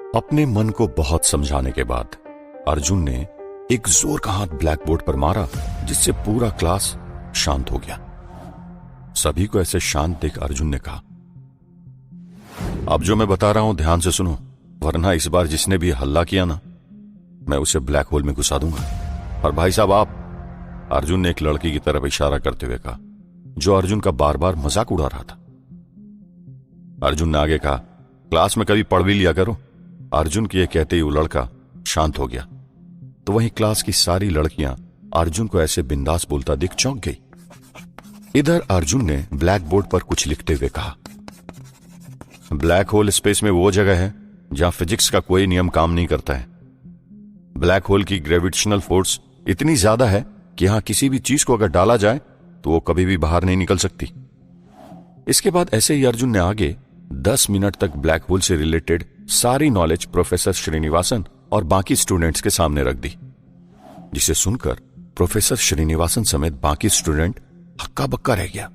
अपने मन को बहुत समझाने के बाद अर्जुन ने एक जोर का हाथ ब्लैक बोर्ड पर मारा, जिससे पूरा क्लास शांत हो गया। सभी को ऐसे शांत देख अर्जुन ने कहा, अब जो मैं बता रहा हूं ध्यान से सुनो, वरना इस बार जिसने भी हल्ला किया ना, मैं उसे ब्लैक होल में घुसा दूंगा। और भाई साहब आप, अर्जुन ने एक लड़की की तरफ इशारा करते हुए कहा, जो अर्जुन का बार बार मजाक उड़ा रहा था। अर्जुन ने आगे कहा, क्लास में कभी पढ़ भी लिया करो। अर्जुन की यह कहते ही वो लड़का शांत हो गया। तो वहीं क्लास की सारी लड़कियां अर्जुन को ऐसे बिंदास बोलता देख चौंक गई। इधर अर्जुन ने ब्लैक बोर्ड पर कुछ लिखते हुए कहा, ब्लैक होल स्पेस में वो जगह है जहां फिजिक्स का कोई नियम काम नहीं करता है। ब्लैक होल की ग्रेविटेशनल फोर्स इतनी ज्यादा है कि यहां किसी भी चीज को अगर डाला जाए तो वो कभी भी बाहर नहीं निकल सकती। इसके बाद ऐसे ही अर्जुन ने आगे 10 मिनट तक ब्लैक होल से रिलेटेड सारी नॉलेज प्रोफेसर श्रीनिवासन और बाकी स्टूडेंट्स के सामने रख दी, जिसे सुनकर प्रोफेसर श्रीनिवासन समेत बाकी स्टूडेंट हक्का बक्का रह गया।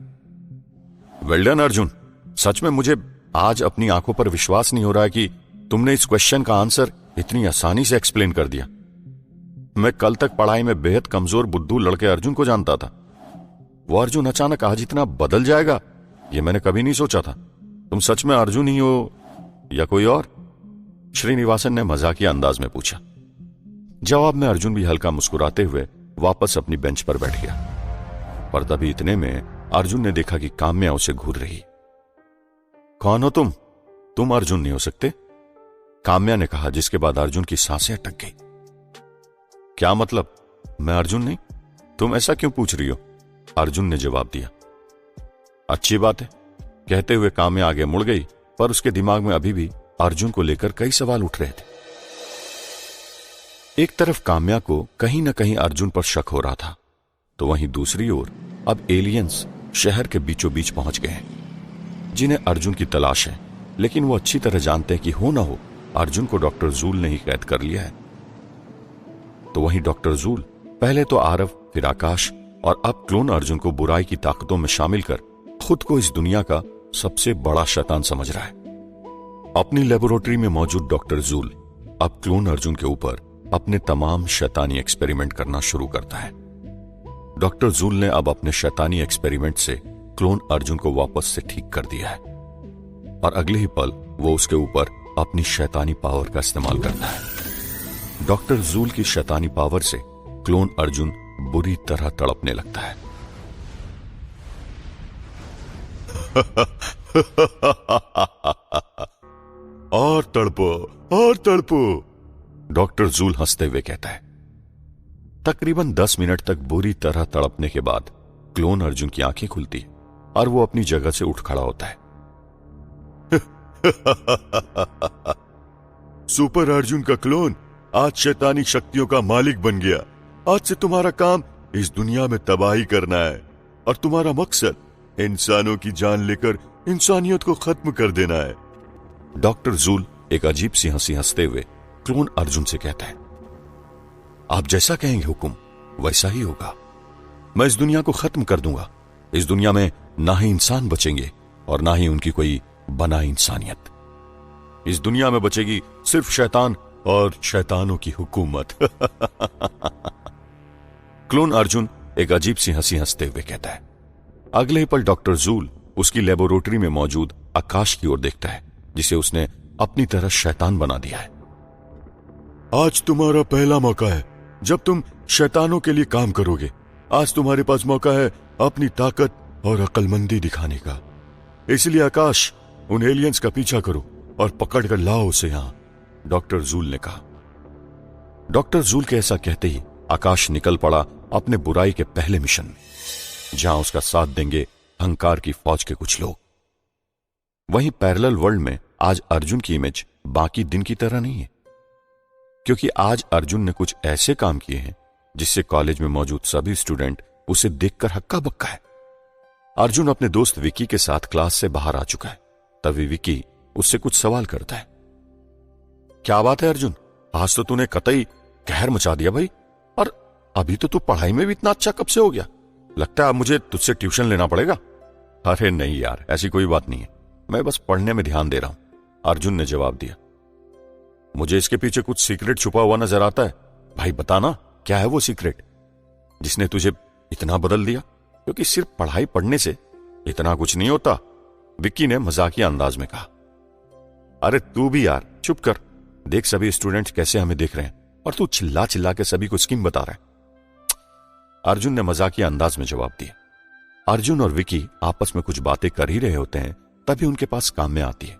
वेल डन अर्जुन, सच में मुझे आज अपनी आंखों पर विश्वास नहीं हो रहा है कि तुमने इस क्वेश्चन का आंसर इतनी आसानी से एक्सप्लेन कर दिया। मैं कल तक पढ़ाई में बेहद कमजोर बुद्धू लड़के अर्जुन को जानता था। वो अर्जुन अचानक आज इतना बदल जाएगा ये मैंने कभी नहीं सोचा था। तुम सच में अर्जुन ही हो या कोई और? श्रीनिवासन ने मजाकिया अंदाज में पूछा। जवाब में अर्जुन भी हल्का मुस्कुराते हुए वापस अपनी बेंच पर बैठ गया। पर तभी इतने में अर्जुन ने देखा कि काम्या उसे घूर रही। कौन हो तुम? तुम अर्जुन नहीं हो सकते, काम्या ने कहा, जिसके बाद अर्जुन की सांसें अटक गई। क्या मतलब? मैं अर्जुन नहीं? तुम ऐसा क्यों पूछ रही हो? अर्जुन ने जवाब दिया। अच्छी बात है, कहते हुए काम्या आगे मुड़ गई, पर उसके दिमाग में अभी भी अर्जुन को लेकर कई सवाल उठ रहे थे। एक तरफ काम्या को कहीं न कहीं अर्जुन पर शक हो रहा था, तो वहीं दूसरी ओर अब एलियंस शहर के बीचों बीच पहुंच गए हैं, जिन्हें अर्जुन की तलाश है। लेकिन वो अच्छी तरह जानते हैं कि हो ना हो अर्जुन को डॉक्टर जूल ने ही कैद कर लिया है। तो वहीं डॉक्टर जूल पहले तो आरव, फिर आकाश और अब क्लोन अर्जुन को बुराई की ताकतों में शामिल कर खुद को इस दुनिया का सबसे बड़ा शैतान समझ रहा है। अपनी लेबोरेटरी में मौजूद डॉक्टर जूल अब क्लोन अर्जुन के ऊपर अपने तमाम शैतानी एक्सपेरिमेंट करना शुरू करता है। डॉक्टर जूल ने अब अपने शैतानी एक्सपेरिमेंट से क्लोन अर्जुन को वापस से ठीक कर दिया है और अगले ही पल वो उसके ऊपर अपनी शैतानी पावर का इस्तेमाल करता है। डॉक्टर जूल की शैतानी पावर से क्लोन अर्जुन बुरी तरह तड़पने लगता है। और तड़पो, और तड़पो, डॉक्टर जूल हंसते हुए कहता है। तकरीबन 10 मिनट तक बुरी तरह तड़पने के बाद क्लोन अर्जुन की आंखें खुलती है और वो अपनी जगह से उठ खड़ा होता है। सुपर अर्जुन का क्लोन आज शैतानी शक्तियों का मालिक बन गया। आज से तुम्हारा काम इस दुनिया में तबाही करना है और तुम्हारा मकसद इंसानों की जान लेकर इंसानियत को खत्म कर देना है। डॉक्टर जूल एक अजीब सी हंसी हंसते हुए क्लोन अर्जुन से कहता है, आप जैसा कहेंगे हुकुम वैसा ही होगा। मैं इस दुनिया को खत्म कर दूंगा। इस दुनिया में ना ही इंसान बचेंगे और ना ही उनकी कोई बना इंसानियत। इस दुनिया में बचेगी सिर्फ शैतान और शैतानों की हुकूमत। क्लोन अर्जुन एक अजीब सी हंसी हंसते हुए कहता है। अगले ही पल डॉक्टर जूल उसकी लेबोरेटरी में मौजूद आकाश की ओर देखता है, जिसे उसने अपनी तरह शैतान बना दिया है। आज तुम्हारा पहला मौका है जब तुम शैतानों के लिए काम करोगे। आज तुम्हारे पास मौका है अपनी ताकत और अक्लमंदी दिखाने का। इसलिए आकाश, उन एलियंस का पीछा करो और पकड़ कर लाओ उसे यहां, डॉक्टर जूल ने कहा। डॉक्टर जूल के ऐसा कहते ही आकाश निकल पड़ा अपने बुराई के पहले मिशन में, जहां उसका साथ देंगे अहंकार की फौज के कुछ लोग। वहीं पैरेलल वर्ल्ड में आज अर्जुन की इमेज बाकी दिन की तरह नहीं है, क्योंकि आज अर्जुन ने कुछ ऐसे काम किए हैं जिससे कॉलेज में मौजूद सभी स्टूडेंट उसे देखकर हक्का बक्का है। अर्जुन अपने दोस्त विकी के साथ क्लास से बाहर आ चुका है। तभी विकी उससे कुछ सवाल करता है। क्या बात है अर्जुन, आज तो तूने कतई कहर मचा दिया भाई। और अभी तो तू पढ़ाई में भी इतना अच्छा कब से हो गया? लगता है अब मुझे तुझसे ट्यूशन लेना पड़ेगा। अरे नहीं यार, ऐसी कोई बात नहीं है, मैं बस पढ़ने में ध्यान दे रहा हूं, अर्जुन ने जवाब दिया। मुझे इसके पीछे कुछ सीक्रेट छुपा हुआ नजर आता है। भाई बताना, क्या है वो सीक्रेट जिसने तुझे इतना बदल दिया? क्योंकि सिर्फ पढ़ाई पढ़ने से इतना कुछ नहीं होता, विक्की ने मजाकिया अंदाज में कहा। अरे तू भी यार चुप कर, देख सभी स्टूडेंट्स कैसे हमें देख रहे हैं और तू चिल्ला चिल्ला के सभी को स्कीम बता रहा है। अर्जुन ने मजाकिया अंदाज में जवाब दिया। अर्जुन और विक्की आपस में कुछ बातें कर ही रहे होते हैं, तभी उनके पास काम्या आती है,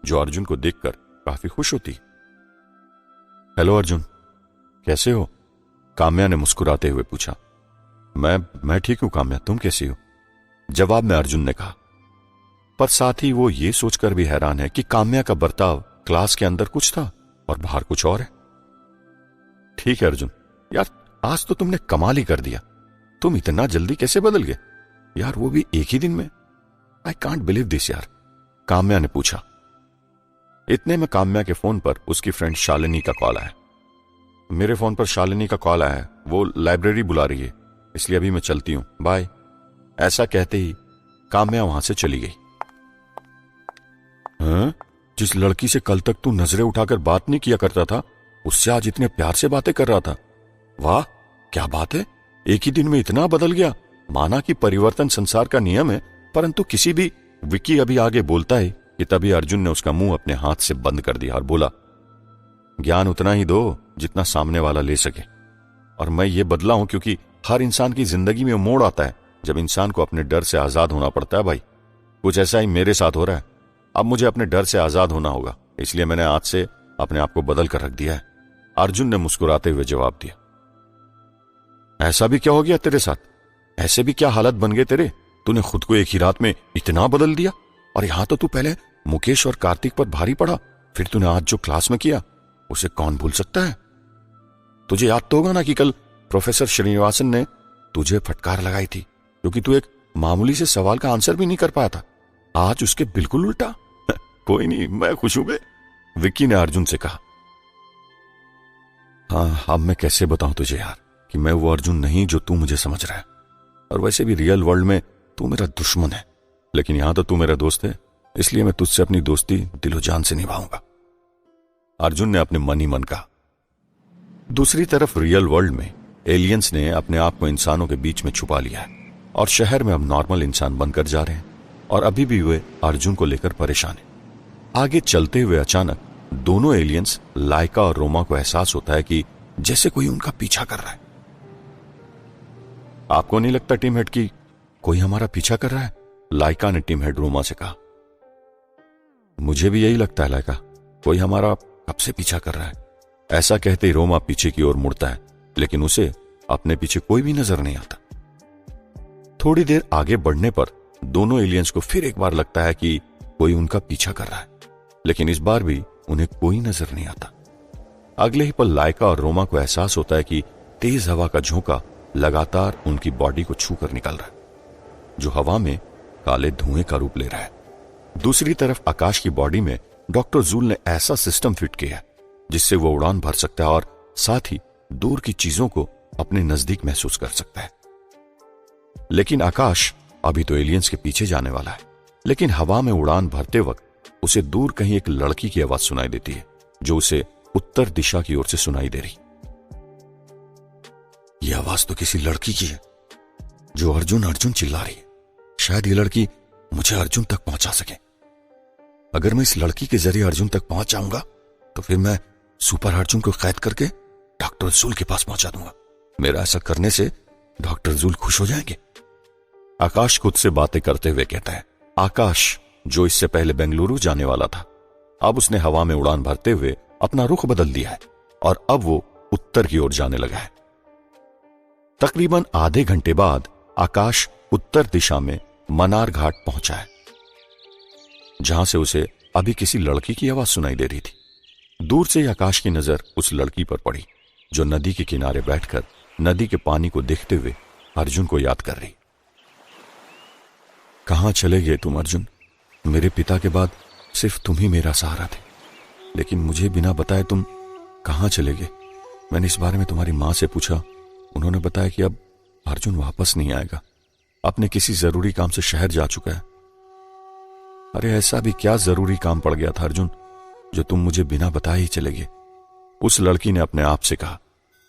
जो अर्जुन को देखकर काफी खुश होती है। हेलो अर्जुन, कैसे हो? काम्या ने मुस्कुराते हुए पूछा। मैं ठीक हूं काम्या, तुम कैसी हो? जवाब में अर्जुन ने कहा। पर साथ ही वो ये सोचकर भी हैरान है कि काम्या का बर्ताव क्लास के अंदर कुछ था और बाहर कुछ और है। ठीक है अर्जुन, यार आज तो तुमने कमाल ही कर दिया। तुम इतना जल्दी कैसे बदल गए यार, वो भी एक ही दिन में? आई कांट बिलीव दिस यार, काम्या ने पूछा। इतने में काम्या के फोन पर उसकी फ्रेंड शालिनी का कॉल आया। मेरे फोन पर शालिनी का कॉल आया है, वो लाइब्रेरी बुला रही है, इसलिए अभी मैं चलती हूं, बाय। ऐसा कहते ही काम्या वहां से चली गई। हाँ? जिस लड़की से कल तक तू नजरें उठाकर बात नहीं किया करता था, उससे आज इतने प्यार से बातें कर रहा था। वाह क्या बात है, एक ही दिन में इतना बदल गया। माना कि परिवर्तन संसार का नियम है, परंतु किसी भी विक्की अभी आगे बोलता है कि तभी अर्जुन ने उसका मुंह अपने हाथ से बंद कर दिया और बोला, ज्ञान उतना ही दो जितना सामने वाला ले सके। और मैं ये बदला हूं क्योंकि हर इंसान की जिंदगी में मोड़ आता है जब इंसान को अपने डर से आजाद होना पड़ता है। भाई कुछ ऐसा ही मेरे साथ हो रहा है, अब मुझे अपने डर से आजाद होना होगा, इसलिए मैंने आज से अपने आप को बदल कर रख दिया है। अर्जुन ने मुस्कुराते हुए जवाब दिया। ऐसा भी क्या हो गया तेरे साथ? ऐसे भी क्या हालत बन गए तेरे? तूने खुद को एक ही रात में इतना बदल दिया। और यहां तो तू पहले मुकेश और कार्तिक पर भारी पड़ा, फिर तूने आज जो क्लास में किया उसे कौन भूल सकता है? तुझे याद तो होगा ना कि कल प्रोफेसर श्रीनिवासन ने तुझे फटकार लगाई थी क्योंकि तू एक मामूली से सवाल का आंसर भी नहीं कर पाया था। आज उसके बिल्कुल उल्टा। कोई नहीं, मैं खुश हूं बे, विक्की ने अर्जुन से कहा। हाँ, अब मैं कैसे बताऊं तुझे यार कि मैं वो अर्जुन नहीं जो तू मुझे समझ रहा है। और वैसे भी रियल वर्ल्ड में तू मेरा दुश्मन है, लेकिन यहां तो तू मेरा दोस्त है, इसलिए मैं तुझसे अपनी दोस्ती दिलो जान से निभाऊंगा, अर्जुन ने अपने मन ही मन कहा। दूसरी तरफ रियल वर्ल्ड में एलियंस ने अपने आप को इंसानों के बीच में छुपा लिया है और शहर में अब नॉर्मल इंसान बनकर जा रहे हैं और अभी भी वे अर्जुन को लेकर परेशान हैं। आगे चलते हुए अचानक दोनों एलियंस लाइका और रोमा को एहसास होता है कि जैसे कोई उनका पीछा कर रहा है। आपको नहीं लगता टीम हेड की कोई हमारा पीछा कर रहा है? लाइका ने टीम हेड रोमा से कहा। मुझे भी यही लगता है लाइका, कोई हमारा कब से पीछा कर रहा है। ऐसा कहते ही रोमा पीछे की ओर मुड़ता है, लेकिन उसे अपने पीछे कोई भी नजर नहीं आता। थोड़ी देर आगे बढ़ने पर दोनों एलियंस को फिर एक बार लगता है कि कोई उनका पीछा कर रहा है, लेकिन इस बार भी उन्हें कोई नजर नहीं आता। अगले ही पल लाइका और रोमा को एहसास होता है कि तेज हवा का झोंका लगातार उनकी बॉडी को छूकर निकल रहा है, जो हवा में काले धुएं का रूप ले रहा है। दूसरी तरफ आकाश की बॉडी में डॉक्टर जूल ने ऐसा सिस्टम फिट किया है जिससे वो उड़ान भर सकता है और साथ ही दूर की चीजों को अपने नजदीक महसूस कर सकता है। लेकिन आकाश अभी तो एलियंस के पीछे जाने वाला है, लेकिन हवा में उड़ान भरते वक्त उसे दूर कहीं एक लड़की की आवाज सुनाई देती है, जो उसे उत्तर दिशा की ओर से सुनाई दे रही। यह आवाज तो किसी लड़की की है जो अर्जुन अर्जुन चिल्ला रही है। शायद ये लड़की मुझे अर्जुन तक पहुंचा सके। अगर मैं इस लड़की के जरिए अर्जुन तक पहुंच जाऊंगा तो फिर मैं सुपर अर्जुन को कैद करके डॉक्टर जूल के पास पहुंचा दूंगा। मेरा ऐसा करने से डॉक्टर जूल खुश हो जाएंगे। आकाश खुद से बातें करते हुए कहता है। आकाश जो इससे पहले बेंगलुरु जाने वाला था, अब उसने हवा में उड़ान भरते हुए अपना रुख बदल दिया है और अब वो उत्तर की ओर जाने लगा है। तकरीबन आधे घंटे बाद आकाश उत्तर दिशा में मनार घाट पहुंचा है, जहां से उसे अभी किसी लड़की की आवाज सुनाई दे रही थी। दूर से ही आकाश की नजर उस लड़की पर पड़ी जो नदी के किनारे बैठकर नदी के पानी को देखते हुए अर्जुन को याद कर रही। कहां चले गए तुम अर्जुन? मेरे पिता के बाद सिर्फ तुम ही मेरा सहारा थे, लेकिन मुझे बिना बताए तुम कहां चले गए? मैंने इस बारे में तुम्हारी मां से पूछा, उन्होंने बताया कि अब अर्जुन वापस नहीं आएगा, अपने किसी जरूरी काम से शहर जा चुका है। अरे ऐसा भी क्या जरूरी काम पड़ गया था अर्जुन जो तुम मुझे बिना बताए ही चले गए? उस लड़की ने अपने आप से कहा।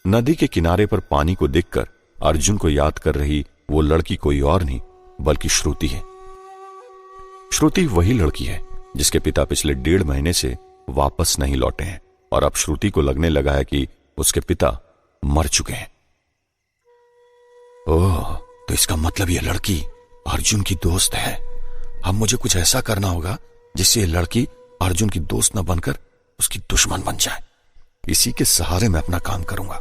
नदी के किनारे पर पानी को देखकर अर्जुन को याद कर रही वो लड़की कोई और नहीं बल्कि श्रुति है। श्रुति वही लड़की है जिसके पिता पिछले 1.5 महीने से वापस नहीं लौटे हैं और अब श्रुति को लगने लगा है कि उसके पिता मर चुके हैं। ओह, तो इसका मतलब ये लड़की अर्जुन की दोस्त है। अब मुझे कुछ ऐसा करना होगा जिससे ये लड़की अर्जुन की दोस्त न बनकर उसकी दुश्मन बन जाए। इसी के सहारे मैं अपना काम करूंगा,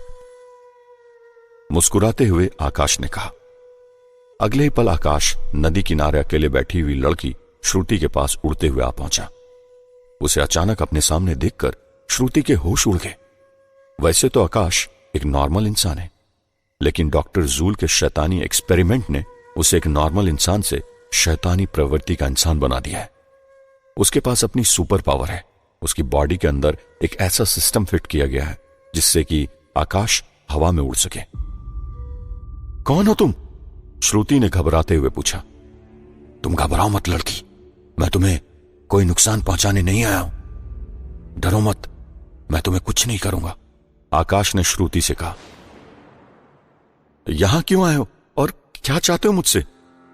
मुस्कुराते हुए आकाश ने कहा। अगले ही पल आकाश नदी किनारे अकेले बैठी हुई लड़की श्रुति के पास उड़ते हुए आ पहुंचा। उसे अचानक अपने सामने देखकर श्रुति के होश उड़ गए। वैसे तो आकाश एक नॉर्मल इंसान है, लेकिन डॉक्टर जूल के शैतानी एक्सपेरिमेंट ने उसे एक नॉर्मल इंसान से शैतानी प्रवृत्ति का इंसान बना दिया है। उसके पास अपनी सुपर पावर है। उसकी बॉडी के अंदर एक ऐसा सिस्टम फिट किया गया है जिससे कि आकाश हवा में उड़ सके। कौन हो तुम? श्रुति ने घबराते हुए पूछा। तुम घबराओ मत लड़की, मैं तुम्हें कोई नुकसान पहुंचाने नहीं आया हूं। डरो मत, मैं तुम्हें कुछ नहीं करूंगा, आकाश ने श्रुति से कहा। यहां क्यों आए हो और क्या चाहते हो मुझसे?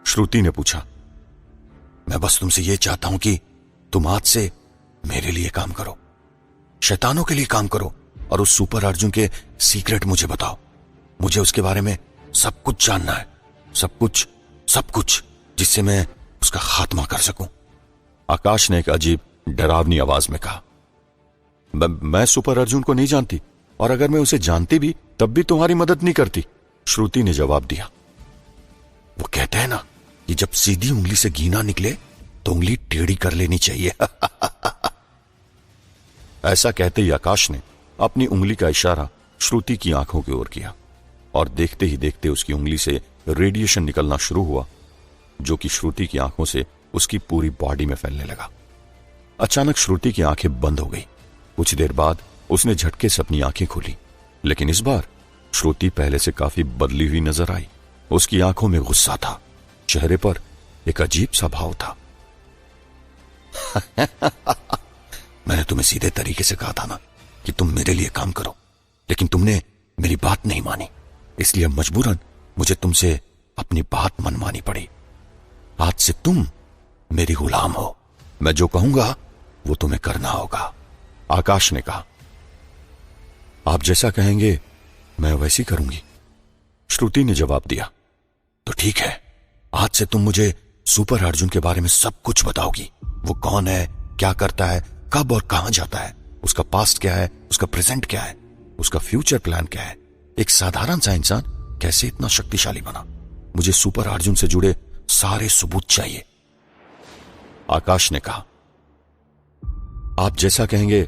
श्रुति ने पूछा। मैं बस तुमसे यह चाहता हूं कि तुम आज से मेरे लिए काम करो, शैतानों के लिए काम करो और उस सुपर अर्जुन के सीक्रेट मुझे बताओ। मुझे उसके बारे में सब कुछ जानना है, सब कुछ, जिससे मैं उसका खात्मा कर सकूं, आकाश ने एक अजीब डरावनी आवाज में कहा। मैं सुपर अर्जुन को नहीं जानती और अगर मैं उसे जानती भी तब भी तुम्हारी मदद नहीं करती, श्रुति ने जवाब दिया। वो कहते हैं ना कि जब सीधी उंगली से घी ना निकले तो उंगली टेढ़ी कर लेनी चाहिए। ऐसा कहते ही आकाश ने अपनी उंगली का इशारा श्रुति की आंखों की ओर किया और देखते ही देखते उसकी उंगली से रेडिएशन निकलना शुरू हुआ, जो कि श्रुति की आंखों से उसकी पूरी बॉडी में फैलने लगा। अचानक श्रुति की आंखें बंद हो गई। कुछ देर बाद उसने झटके से अपनी आंखें खोली, लेकिन इस बार श्रुति पहले से काफी बदली हुई नजर आई। उसकी आंखों में गुस्सा था, चेहरे पर एक अजीब सा भाव था। मैंने तुम्हें सीधे तरीके से कहा था ना कि तुम मेरे लिए काम करो, लेकिन तुमने मेरी बात नहीं मानी, इसलिए मजबूरन मुझे तुमसे अपनी बात मनवानी पड़ी। आज से तुम मेरी गुलाम हो, मैं जो कहूंगा वो तुम्हें करना होगा, आकाश ने कहा। आप जैसा कहेंगे मैं वैसी करूंगी, श्रुति ने जवाब दिया। तो ठीक है, आज से तुम मुझे सुपर अर्जुन के बारे में सब कुछ बताओगी। वो कौन है, क्या करता है, कब और कहां जाता है, उसका पास्ट क्या है, उसका प्रेजेंट क्या है, उसका फ्यूचर प्लान क्या है, एक साधारण सा इंसान कैसे इतना शक्तिशाली बना। मुझे सुपर अर्जुन से जुड़े सारे सबूत चाहिए, आकाश ने कहा। आप जैसा कहेंगे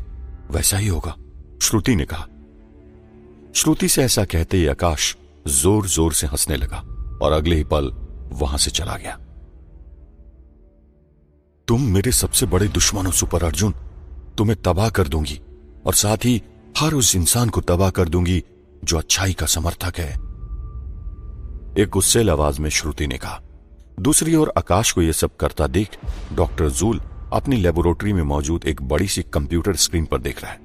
वैसा ही होगा, श्रुति ने कहा। श्रुति से ऐसा कहते ही आकाश जोर जोर से हंसने लगा और अगले ही पल वहां से चला गया। तुम मेरे सबसे बड़े दुश्मन हो सुपर अर्जुन, तुम्हें तबाह कर दूंगी और साथ ही हर उस इंसान को तबाह कर दूंगी जो अच्छाई का समर्थक है, एक गुस्सेल आवाज में श्रुति ने कहा। दूसरी ओर आकाश को यह सब करता देख डॉक्टर जूल अपनी लेबोरेटरी में मौजूद एक बड़ी सी कंप्यूटर स्क्रीन पर देख रहा है,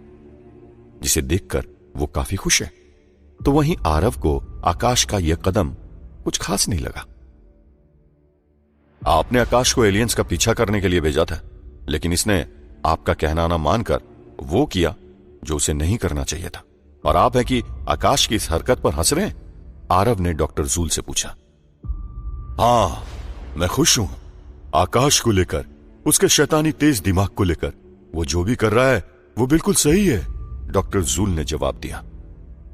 जिसे देखकर वो काफी खुश है। तो वहीं आरव को आकाश का यह कदम कुछ खास नहीं लगा। आपने आकाश को एलियंस का पीछा करने के लिए भेजा था, लेकिन इसने आपका कहना ना मानकर वो किया जो उसे नहीं करना चाहिए था, और आप है कि आकाश की इस हरकत पर हंस रहे हैं, आरव ने डॉक्टर जूल से पूछा। हाँ, मैं खुश हूं आकाश को लेकर, उसके शैतानी तेज दिमाग को लेकर। वो जो भी कर रहा है वो बिल्कुल सही है, डॉक्टर जूल ने जवाब दिया।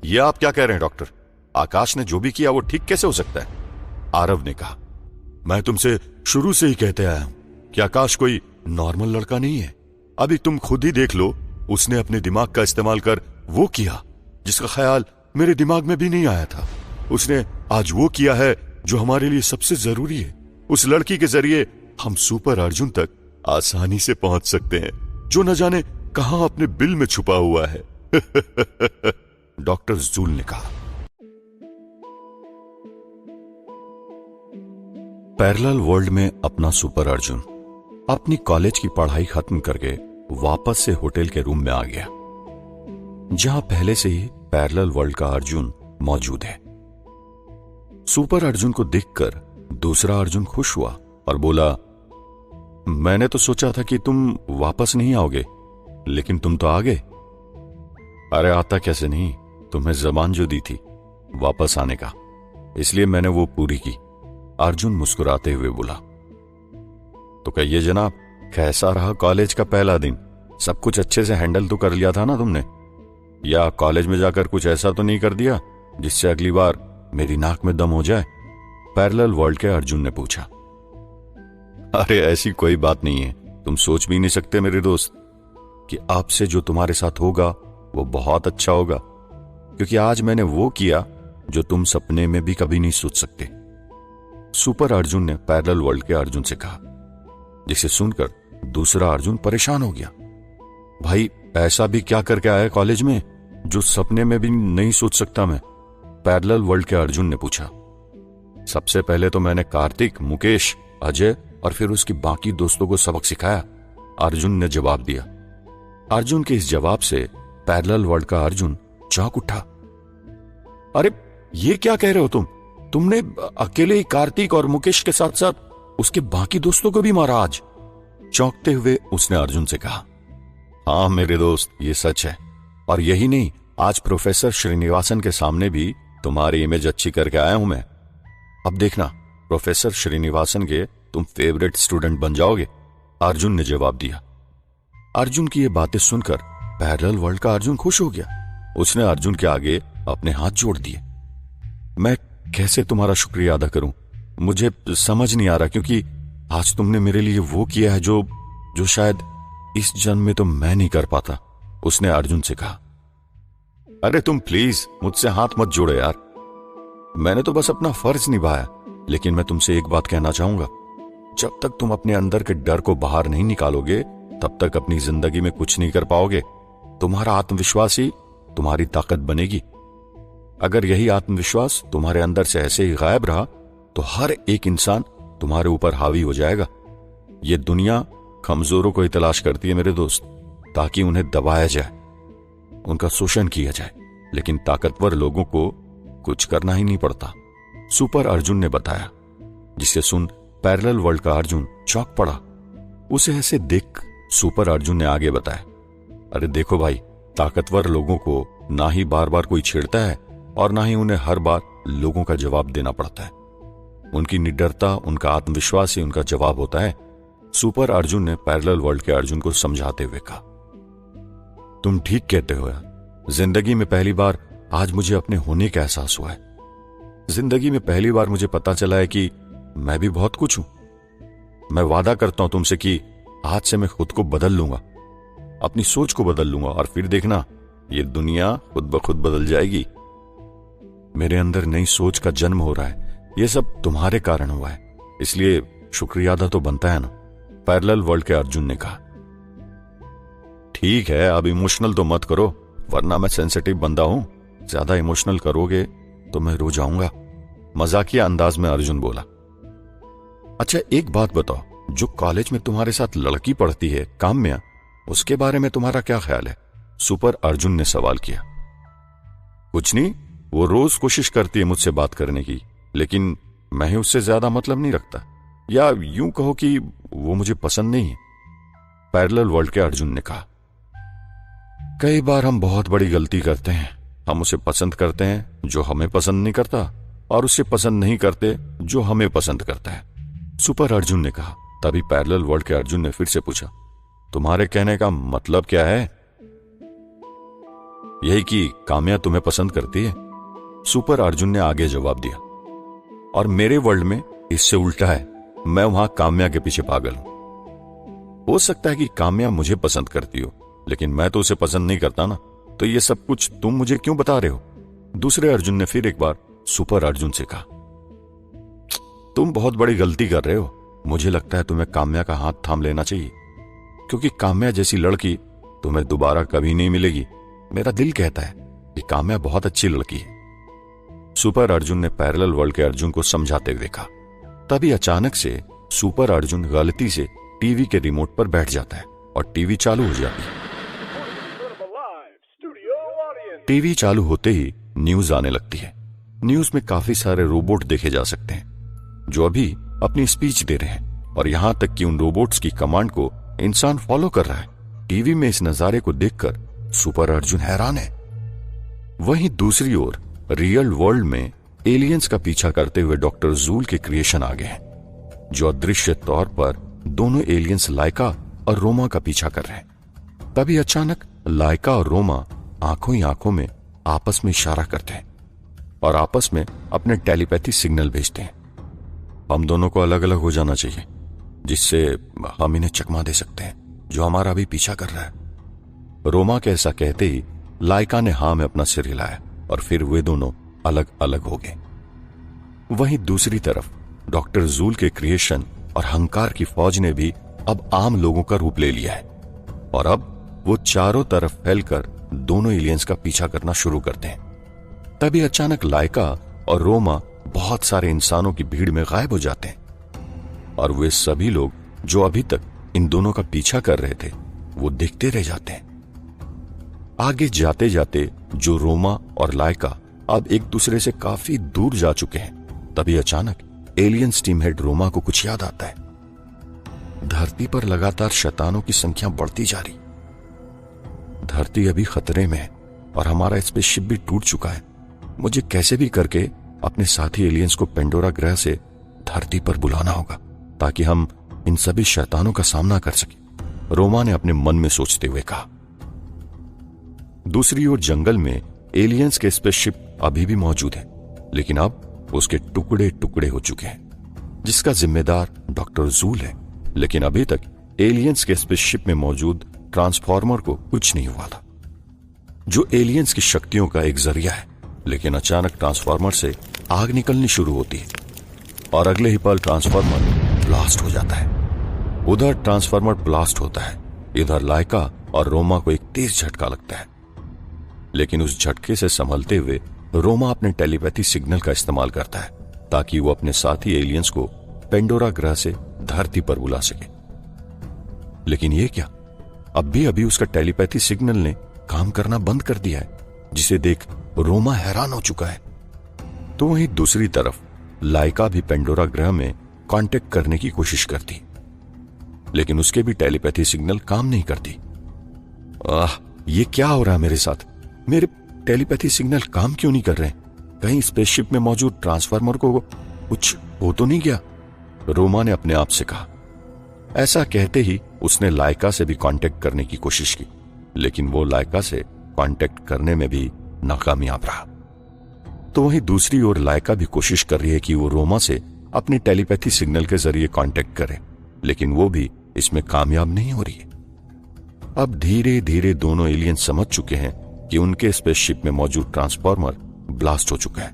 यह आप क्या कह रहे हैं डॉक्टर? आकाश ने जो भी किया वो ठीक कैसे हो सकता है? आरव ने कहा। मैं तुमसे शुरू से ही कहते आया हूं कि आकाश कोई नॉर्मल लड़का नहीं है। अभी तुम खुद ही देख लो, उसने अपने दिमाग का इस्तेमाल कर वो किया जिसका ख्याल मेरे दिमाग में भी नहीं आया था। उसने आज वो किया है जो हमारे लिए सबसे जरूरी है। उस लड़की के जरिए हम सुपर अर्जुन तक आसानी से पहुंच सकते हैं, जो न जाने कहां अपने बिल में छुपा हुआ है। डॉक्टर जूल ने कहा। पैरेलल वर्ल्ड में अपना सुपर अर्जुन अपनी कॉलेज की पढ़ाई खत्म करके वापस से होटल के रूम में आ गया। जहां पहले से ही पैरेलल वर्ल्ड का अर्जुन मौजूद है। सुपर अर्जुन को देखकर दूसरा अर्जुन खुश हुआ और बोला, मैंने तो सोचा था कि तुम वापस नहीं आओगे, लेकिन तुम तो आ गए। अरे आता कैसे नहीं, तुम्हें जबान जो दी थी वापस आने का, इसलिए मैंने वो पूरी की। अर्जुन मुस्कुराते हुए बोला। तो कहिए जनाब, कैसा रहा कॉलेज का पहला दिन? सब कुछ अच्छे से हैंडल तो कर लिया था ना तुमने? या कॉलेज में जाकर कुछ ऐसा तो नहीं कर दिया जिससे अगली बार मेरी नाक में दम हो जाए? पैरेलल वर्ल्ड के अर्जुन ने पूछा। अरे ऐसी कोई बात नहीं है, तुम सोच भी नहीं सकते मेरे दोस्त कि आपसे जो तुम्हारे साथ होगा वो बहुत अच्छा होगा, क्योंकि आज मैंने वो किया जो तुम सपने में भी कभी नहीं सोच सकते। सुपर अर्जुन ने पैरेलल वर्ल्ड के अर्जुन से कहा, जिसे सुनकर दूसरा अर्जुन परेशान हो गया। भाई ऐसा भी क्या करके आया कॉलेज में जो सपने में भी नहीं सोच सकता मैं? पैरेलल वर्ल्ड के अर्जुन ने पूछा। सबसे पहले तो मैंने कार्तिक, मुकेश, अजय और फिर उसके बाकी दोस्तों को सबक सिखाया, अर्जुन ने जवाब दिया। अर्जुन के इस जवाब से पैरेलल वर्ल्ड का अर्जुन चौंक उठा। अरे ये क्या कह रहे हो तुम? तुमने अकेले ही कार्तिक और मुकेश के साथ साथ उसके बाकी दोस्तों को भी मारा आज? चौंकते हुए उसने अर्जुन से कहा। हाँ मेरे दोस्त, ये सच है, और यही नहीं, आज प्रोफेसर श्रीनिवासन के सामने भी तुम्हारी इमेज अच्छी करके आया हूं मैं। अब देखना, प्रोफेसर श्रीनिवासन के तुम फेवरेट स्टूडेंट बन जाओगे, अर्जुन ने जवाब दिया। अर्जुन की ये बातें सुनकर पैरेलल वर्ल्ड का अर्जुन खुश हो गया। उसने अर्जुन के आगे अपने हाथ जोड़ दिए। मैं कैसे तुम्हारा शुक्रिया अदा करूं, मुझे समझ नहीं आ रहा, क्योंकि आज तुमने मेरे लिए वो किया है जो शायद इस जन्म में तो मैं नहीं कर पाता, उसने अर्जुन से कहा। अरे तुम प्लीज मुझसे हाथ मत जोड़ो यार, मैंने तो बस अपना फर्ज निभाया। लेकिन मैं तुमसे एक बात कहना चाहूंगा, जब तक तुम अपने अंदर के डर को बाहर नहीं निकालोगे तब तक अपनी जिंदगी में कुछ नहीं कर पाओगे। तुम्हारा आत्मविश्वास ही तुम्हारी ताकत बनेगी। अगर यही आत्मविश्वास तुम्हारे अंदर से ऐसे ही गायब रहा तो हर एक इंसान तुम्हारे ऊपर हावी हो जाएगा। ये दुनिया कमजोरों को ही तलाश करती है मेरे दोस्त, ताकि उन्हें दबाया जाए, उनका शोषण किया जाए, लेकिन ताकतवर लोगों को कुछ करना ही नहीं पड़ता, सुपर अर्जुन ने बताया। जिसे सुन पैरेलल वर्ल्ड का अर्जुन चौंक पड़ा। उसे ऐसे देख सुपर अर्जुन ने आगे बताया, अरे देखो भाई, ताकतवर लोगों को ना ही बार बार कोई छेड़ता है और ना ही उन्हें हर बार लोगों का जवाब देना पड़ता है। उनकी निडरता, उनका आत्मविश्वास ही उनका जवाब होता है, सुपर अर्जुन ने पैरेलल वर्ल्ड के अर्जुन को समझाते हुए कहा। तुम ठीक कहते हो यार, जिंदगी में पहली बार आज मुझे अपने होने का एहसास हुआ है। जिंदगी में पहली बार मुझे पता चला है कि मैं भी बहुत कुछ हूं। मैं वादा करता हूं तुमसे कि आज से मैं खुद को बदल लूंगा, अपनी सोच को बदल लूंगा, और फिर देखना ये दुनिया खुद ब खुद बदल जाएगी। मेरे अंदर नई सोच का जन्म हो रहा है, ये सब तुम्हारे कारण हुआ है, इसलिए शुक्रिया अदा तो बनता है ना, पैरेलल वर्ल्ड के अर्जुन ने कहा। ठीक है, अब इमोशनल तो मत करो, वरना मैं सेंसिटिव बंदा हूं, ज्यादा इमोशनल करोगे तो मैं रो जाऊंगा, मजाकिया अंदाज में अर्जुन बोला। अच्छा एक बात बताओ, जो कॉलेज में तुम्हारे साथ लड़की पढ़ती है काम्या, उसके बारे में तुम्हारा क्या ख्याल है? सुपर अर्जुन ने सवाल किया। कुछ नहीं, वो रोज कोशिश करती है मुझसे बात करने की, लेकिन मैं ही उससे ज्यादा मतलब नहीं रखता, या यूं कहो कि वो मुझे पसंद नहीं है, पैरेलल वर्ल्ड के अर्जुन ने कहा। कई बार हम बहुत बड़ी गलती करते हैं, हम उसे पसंद करते हैं जो हमें पसंद नहीं करता, और उसे पसंद नहीं करते जो हमें पसंद करता है, सुपर अर्जुन ने कहा। तभी पैरेलल वर्ल्ड के अर्जुन ने फिर से पूछा, तुम्हारे कहने का मतलब क्या है? यही कि काम्या तुम्हें पसंद करती है, सुपर अर्जुन ने आगे जवाब दिया। और मेरे वर्ल्ड में इससे उल्टा है, मैं वहां काम्या के पीछे पागल हूं। हो सकता है कि काम्या मुझे पसंद करती हो, लेकिन मैं तो उसे पसंद नहीं करता ना, तो ये सब कुछ तुम मुझे क्यों बता रहे हो? दूसरे अर्जुन ने फिर एक बार सुपर अर्जुन से कहा। तुम बहुत बड़ी गलती कर रहे हो, मुझे लगता है तुम्हें काम्या का हाथ थाम लेना चाहिए, क्योंकि काम्या जैसी लड़की तुम्हें दोबारा कभी नहीं मिलेगी। मेरा दिल कहता है कि काम्या बहुत अच्छी लड़की है, सुपर अर्जुन ने पैरेलल वर्ल्ड के अर्जुन को समझाते हुए कहा। तभी अचानक से सुपर अर्जुन गलती से टीवी के रिमोट पर बैठ जाता है और टीवी चालू हो जाती है। टीवी चालू होते ही न्यूज आने लगती है। न्यूज में काफी सारे रोबोट देखे जा सकते हैं जो अभी अपनी स्पीच दे रहे हैं और यहां तक कि उन रोबोट्स की कमांड को इंसान फॉलो कर रहा है। टीवी में इस नजारे को देखकर सुपर अर्जुन हैरान है। वहीं दूसरी ओर रियल वर्ल्ड में एलियंस का पीछा करते हुए डॉक्टर जूल के क्रिएशन आ गए हैं, जो अदृश्य तौर पर दोनों एलियंस लाइका और रोमा का पीछा कर रहे हैं। तभी अचानक लाइका और रोमा आंखों ही आंखों में आपस में इशारा करते हैं और आपस में अपने टेलीपैथी सिग्नल भेजते हैं। हम दोनों को अलग अलग हो जाना चाहिए जिससे हम इन्हें चकमा दे सकते हैं जो हमारा भी पीछा कर रहा है। रोमा के ऐसा कहते ही लाइका ने हाँ में अपना सिर हिलाया और फिर वे दोनों अलग अलग हो गए। वहीं दूसरी तरफ डॉक्टर जूल के क्रिएशन और हंकार की फौज ने भी अब आम लोगों का रूप ले लिया है और अब वो चारों तरफ फैलकर दोनों एलियंस का पीछा करना शुरू करते हैं। तभी अचानक लाइका और रोमा बहुत सारे इंसानों की भीड़ में गायब हो जाते हैं और वे सभी लोग जो अभी तक इन दोनों का पीछा कर रहे थे वो देखते रह जाते हैं। आगे जाते जाते जो रोमा और लाइका अब एक दूसरे से काफी दूर जा चुके हैं, तभी अचानक एलियंस टीम हेड रोमा को कुछ याद आता है। धरती पर लगातार शैतानों की संख्या बढ़ती जा रही। धरती अभी खतरे में है और हमारा स्पेसशिप भी टूट चुका है। मुझे कैसे भी करके अपने साथी एलियंस को पेंडोरा ग्रह से धरती पर बुलाना होगा ताकि हम इन सभी शैतानों का सामना कर सके, रोमा ने अपने मन में सोचते हुए कहा। दूसरी ओर जंगल में एलियंस के स्पेसशिप अभी भी मौजूद है, लेकिन अब उसके टुकड़े टुकड़े हो चुके हैं, जिसका जिम्मेदार डॉक्टर जूल है। लेकिन अभी तक एलियंस के स्पेसशिप में मौजूद ट्रांसफॉर्मर को कुछ नहीं हुआ था, जो एलियंस की शक्तियों का एक जरिया है। लेकिन अचानक ट्रांसफॉर्मर से आग निकलनी शुरू होती है और अगले ही पल ट्रांसफॉर्मर ब्लास्ट हो जाता है। उधर ट्रांसफॉर्मर ब्लास्ट होता है, इधर लाइका और रोमा को एक तेज झटका लगता है। लेकिन उस झटके से संभलते हुए रोमा अपने टेलीपैथी सिग्नल का इस्तेमाल करता है ताकि वो अपने साथी एलियंस को पेंडोरा ग्रह से धरती पर बुला सके। लेकिन ये क्या, अब भी अभी उसका टेलीपैथी सिग्नल ने काम करना बंद कर दिया है, जिसे देख रोमा हैरान हो चुका है। तो वहीं दूसरी तरफ लाइका भी पेंडोरा ग्रह में कांटेक्ट करने की कोशिश करती, लेकिन उसके भी टेलीपैथी सिग्नल काम नहीं करती। ये क्या हो रहा है मेरे साथ? मेरे टेलीपैथी सिग्नल काम क्यों नहीं कर रहे? कहीं स्पेसशिप में मौजूद ट्रांसफार्मर को कुछ हो तो नहीं गया? रोमा ने अपने आप से कहा। ऐसा कहते ही उसने लाइका से भी कांटेक्ट करने की कोशिश की, लेकिन वो लाइका से कांटेक्ट करने में भी नाकामयाब रहा। तो वहीं दूसरी ओर लाइका भी कोशिश कर रही है कि वो रोमा से अपनी टेलीपैथी सिग्नल के जरिए कांटेक्ट करे, लेकिन वो भी इसमें कामयाब नहीं हो रही है। अब धीरे धीरे दोनों एलियन समझ चुके हैं कि उनके स्पेसशिप में मौजूद ट्रांसफॉर्मर ब्लास्ट हो चुका है,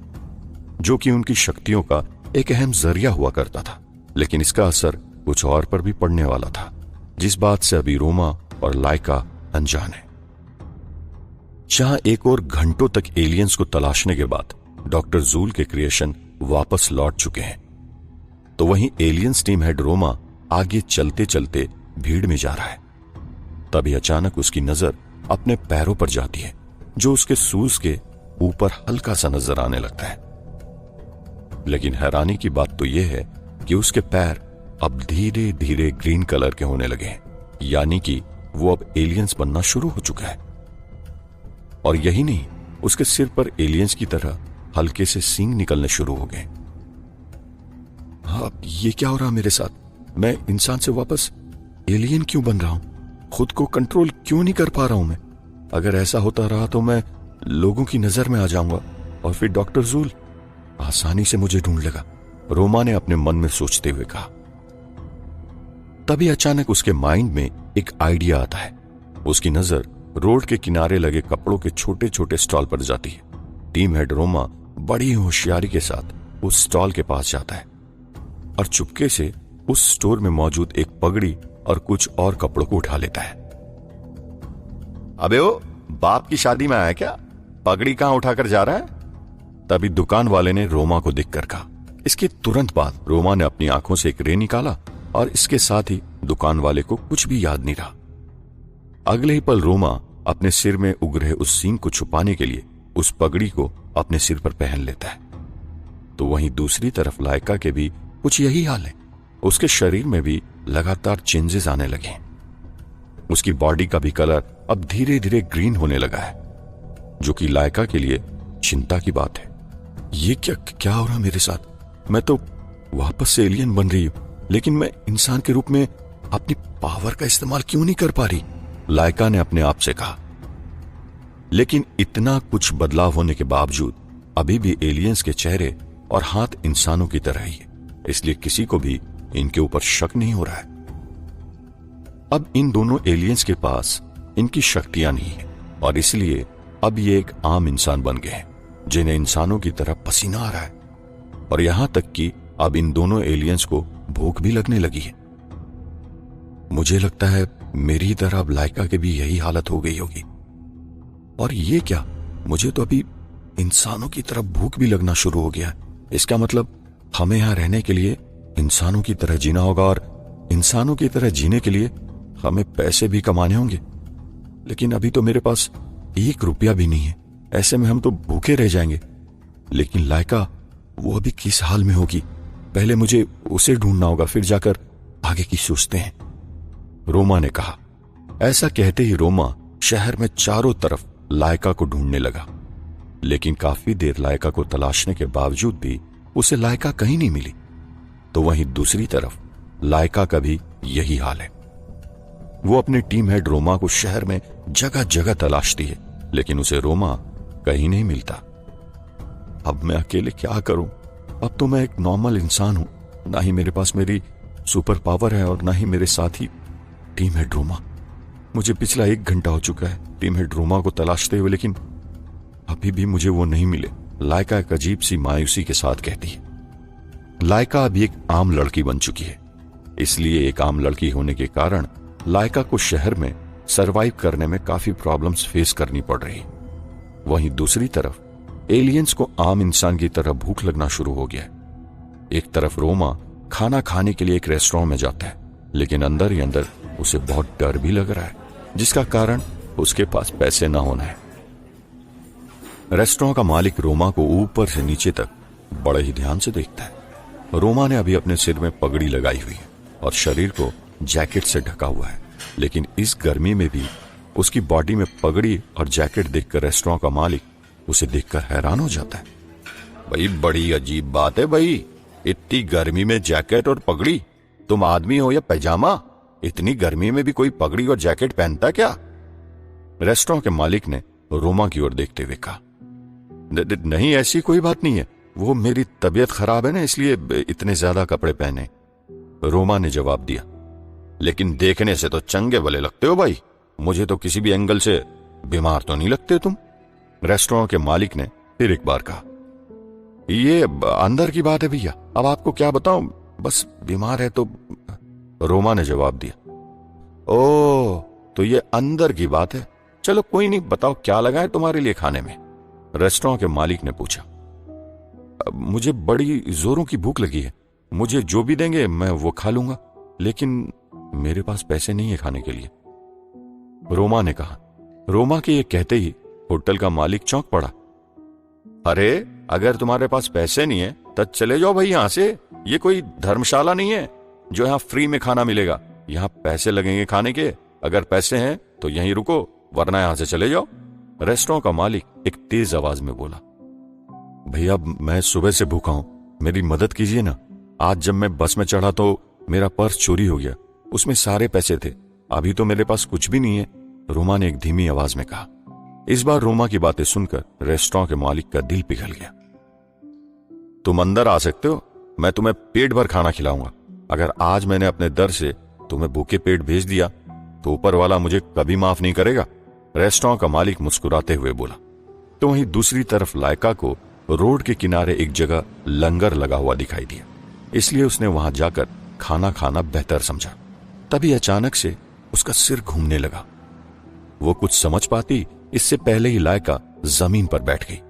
जो कि उनकी शक्तियों का एक अहम जरिया हुआ करता था। लेकिन इसका असर कुछ और पर भी पड़ने वाला था, जिस बात से अभी रोमा और लाइका अनजान है। जहां एक और घंटों तक एलियंस को तलाशने के बाद डॉक्टर जूल के क्रिएशन वापस लौट चुके हैं, तो वहीं एलियंस टीम हेड रोमा आगे चलते चलते भीड़ में जा रहा है। तभी अचानक उसकी नजर अपने पैरों पर जाती है, जो उसके शूज के ऊपर हल्का सा नजर आने लगता है। लेकिन हैरानी की बात तो यह है कि उसके पैर अब धीरे धीरे ग्रीन कलर के होने लगे हैं, यानी कि वो अब एलियंस बनना शुरू हो चुका है। और यही नहीं, उसके सिर पर एलियंस की तरह हल्के से सींग निकलने शुरू हो गए। अब ये क्या हो रहा मेरे साथ? मैं इंसान से वापस एलियन क्यों बन रहा हूं? खुद को कंट्रोल क्यों नहीं कर पा रहा हूं मैं? अगर ऐसा होता रहा तो मैं लोगों की नजर में आ जाऊंगा और फिर डॉक्टर जूल आसानी से मुझे ढूंढ लेगा, रोमा ने अपने मन में सोचते हुए कहा। तभी अचानक उसके माइंड में एक आइडिया आता है। उसकी नजर रोड के किनारे लगे कपड़ों के छोटे छोटे स्टॉल पर जाती है। टीम हेड रोमा बड़ी होशियारी के साथ उस स्टॉल के पास जाता है और चुपके से उस स्टोर में मौजूद एक पगड़ी और कुछ और कपड़ों को उठा लेता है। अबे ओ, बाप की शादी में आया क्या? पगड़ी कहां उठाकर जा रहा है? तभी दुकान वाले ने रोमा को देखकर कहा। इसके तुरंत बाद रोमा ने अपनी आंखों से एक रे निकाला और इसके साथ ही दुकान वाले को कुछ भी याद नहीं रहा। अगले ही पल रोमा अपने सिर में उग रहे उस सींग को छुपाने के लिए उस पगड़ी को अपने सिर पर पहन लेता है। तो वहीं दूसरी तरफ लाइका के भी कुछ यही हाल है। उसके शरीर में भी लगातार चेंजेस आने लगे हैं। उसकी बॉडी का भी कलर अब धीरे धीरे ग्रीन होने लगा है, जो कि लाइका के लिए चिंता की बात है। ये क्या हो रहा है मेरे साथ? मैं तो वापस से एलियन बन रही हूं, लेकिन मैं इंसान के रूप में अपनी पावर का इस्तेमाल क्यों नहीं कर पा रही? लाइका ने अपने आप से कहा। लेकिन इतना कुछ बदलाव होने के बावजूद अभी भी एलियंस के चेहरे और हाथ इंसानों की तरह ही है, इसलिए किसी को भी इनके ऊपर शक नहीं हो रहा है। अब इन दोनों एलियंस के पास इनकी शक्तियां नहीं है और इसलिए अब ये एक आम इंसान बन गए हैं, जिन्हें इंसानों की तरह पसीना आ रहा है। और यहां तक कि अब इन दोनों एलियंस को भूख भी लगने लगी है। मुझे लगता है मेरी तरह अब लाइका के भी यही हालत हो गई होगी। और ये क्या, मुझे तो अभी इंसानों की तरह भूख भी लगना शुरू हो गया है। इसका मतलब हमें यहां रहने के लिए इंसानों की तरह जीना होगा और इंसानों की तरह जीने के लिए हमें पैसे भी कमाने होंगे। लेकिन अभी तो मेरे पास 1 रुपया भी नहीं है, ऐसे में हम तो भूखे रह जाएंगे। लेकिन लाइका, वो अभी किस हाल में होगी? पहले मुझे उसे ढूंढना होगा, फिर जाकर आगे की सोचते हैं, रोमा ने कहा। ऐसा कहते ही रोमा शहर में चारों तरफ लाइका को ढूंढने लगा, लेकिन काफी देर लाइका को तलाशने के बावजूद भी उसे लाइका कहीं नहीं मिली। तो वहीं दूसरी तरफ लाइका का भी यही हाल है। वो अपने टीम हेड रोमा को शहर में जगह जगह तलाशती है, लेकिन उसे रोमा कहीं नहीं मिलता। अब मैं अकेले क्या करूं? अब तो मैं एक नॉर्मल इंसान हूं, ना ही मेरे पास मेरी सुपर पावर है और ना ही मेरे साथी टीम हेड रोमा। मुझे पिछला 1 घंटा हो चुका है टीम हेड रोमा को तलाशते हुए, लेकिन अभी भी मुझे वो नहीं मिले, लाइका एक अजीब सी मायूसी के साथ कहती है। लाइका अभी एक आम लड़की बन चुकी है, इसलिए एक आम लड़की होने के कारण लाइका को शहर में सरवाइव करने में काफी प्रॉब्लम्स फेस करनी पड़ रही है। वहीं दूसरी तरफ एलियंस को आम इंसान की तरह भूख लगना शुरू हो गया है। एक तरफ रोमा खाना खाने के लिए एक रेस्टोरेंट में जाता है, लेकिन अंदर ही अंदर उसे बहुत डर भी लग रहा है, जिसका कारण उसके पास पैसे ना होना है। रेस्टोरेंट का मालिक रोमा को ऊपर से नीचे तक बड़े ही ध्यान से देखता है। रोमा ने अभी अपने सिर में पगड़ी लगाई हुई है और शरीर को जैकेट से ढका हुआ है, लेकिन इस गर्मी में भी उसकी बॉडी में पगड़ी और जैकेट देखकर रेस्टोरेंट का मालिक उसे देखकर हैरान हो जाता है। भाई, बड़ी अजीब बात है भाई, इतनी गर्मी में जैकेट और पगड़ी? तुम आदमी हो या पैजामा? इतनी गर्मी में भी कोई पगड़ी और जैकेट पहनता क्या? रेस्टोरेंट के मालिक ने रोमा की ओर देखते हुए कहा। नहीं, ऐसी कोई बात नहीं है, वो मेरी तबीयत खराब है ना, इसलिए इतने ज्यादा कपड़े पहने, रोमा ने जवाब दिया। लेकिन देखने से तो चंगे भले लगते हो भाई, मुझे तो किसी भी एंगल से बीमार तो नहीं लगते तुम, रेस्टोरेंट के मालिक ने फिर एक बार कहा। ये अंदर की बात है भैया, अब आपको क्या बताऊं, बस बीमार है तो, रोमा ने जवाब दिया। ओह, तो ये अंदर की बात है, चलो कोई नहीं, बताओ क्या लगा है तुम्हारे लिए खाने में, रेस्टोरेंट के मालिक ने पूछा। मुझे बड़ी जोरों की भूख लगी है, मुझे जो भी देंगे मैं वो खा लूंगा, लेकिन मेरे पास पैसे नहीं है खाने के लिए, रोमा ने कहा। रोमा के ये कहते ही होटल का मालिक चौंक पड़ा। अरे, अगर तुम्हारे पास पैसे नहीं है तो चले जाओ भाई यहां से, ये कोई धर्मशाला नहीं है जो यहां फ्री में खाना मिलेगा, यहां पैसे लगेंगे खाने के। अगर पैसे हैं तो यहीं रुको, वरना यहां से चले जाओ, रेस्टोरेंट का मालिक एक तेज आवाज में बोला। भैया, मैं सुबह से भूखा हूं, मेरी मदद कीजिए ना। आज जब मैं बस में चढ़ा तो मेरा पर्स चोरी हो गया, उसमें सारे पैसे थे, अभी तो मेरे पास कुछ भी नहीं है, रोमा ने एक धीमी आवाज में कहा। इस बार रोमा की बातें सुनकर रेस्टोरेंट के मालिक का दिल पिघल गया। तुम अंदर आ सकते हो, मैं तुम्हें पेट भर खाना खिलाऊंगा। अगर आज मैंने अपने दर से तुम्हें भूखे पेट भेज दिया तो ऊपर वाला मुझे कभी माफ नहीं करेगा, रेस्टोरेंट का मालिक मुस्कुराते हुए बोला। तो वहीं दूसरी तरफ लाइका को रोड के किनारे एक जगह लंगर लगा हुआ दिखाई दिया, इसलिए उसने वहां जाकर खाना खाना बेहतर समझा। तभी अचानक से उसका सिर घूमने लगा। वो कुछ समझ पाती इससे पहले ही लाइका जमीन पर बैठ गई।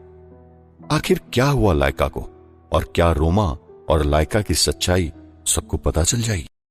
आखिर क्या हुआ लाइका को, और क्या रोमा और लाइका की सच्चाई सबको पता चल जाएगी?